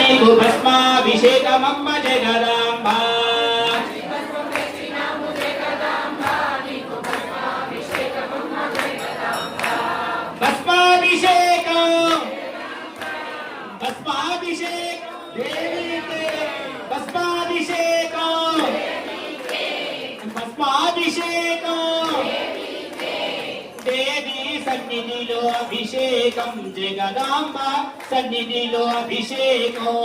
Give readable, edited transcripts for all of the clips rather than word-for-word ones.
నీకు భస్మాభిషేకమమ్మ జగదాంబ భస్మాభిషేకం భస్మాభిషేకం దేవికే భస్మాభిషేకం భస్మాభిషేకం దేవి సన్నిధిలో అభిషేకం జగదాంబ సన్నిధిలో అభిషేకం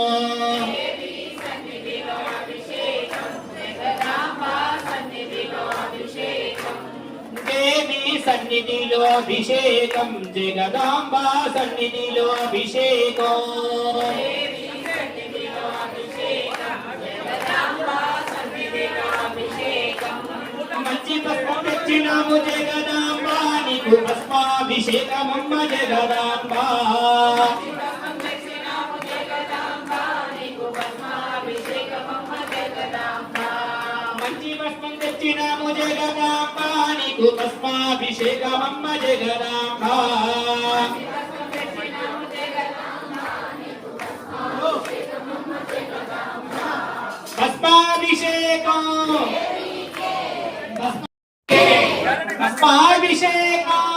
దేవి సన్నిధిలో అభిషేకం జగదాంబ సన్నిధిలో అభిషేకం మంచి పుష్పం తెచ్చినాము జగదాంబ నీకు భస్మాభిషేకమమ్మ జగదాంబ మంచి పుష్పం తెచ్చినాము జగదాంబ నీకు భస్మాభిషేకమమ్మ జగదాంబ భస్మాభిషేకం భస్మాభిషేకం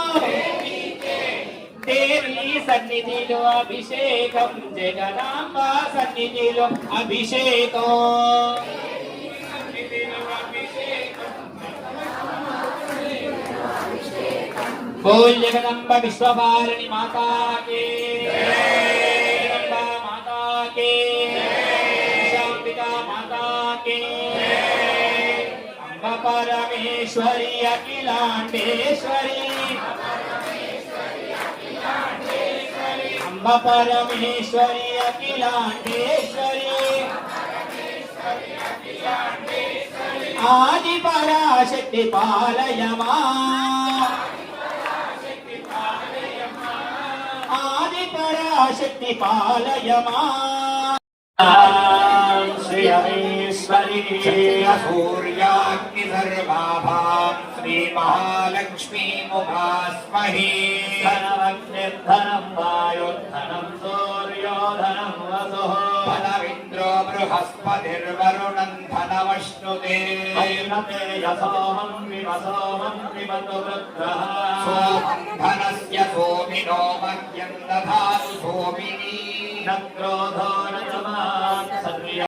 దేవి సన్నిధిలో అభిషేకం జగదాంబ సన్నిధిలో అభిషేకం बोल जगदम्ब विश्वभारिणी माता के जगदम्बा माता के शांबिका माता के अम्ब परमेश्वरी अखिलांडेश्वरी अम्ब परमेश्वरी अखिलांडेश्वरी आदि पराशक्ति पालय मां आदि पराशक्ति पालय मां श्री हरीश्वरी सूर्याग्निधर्माभां श्री महालक्ष्मी मुभास्महे धनवग्निर्धनं वायुर्धनं सूर्योधनं वसुः धनमिन्द्रो बृहस्पतिर्वरुणं धनमश्नुते यसोऽहं विमतो रुद्रः सोमं धनस्य सोमिनो मह्यं दधातु सोमिनी न क्रोधो न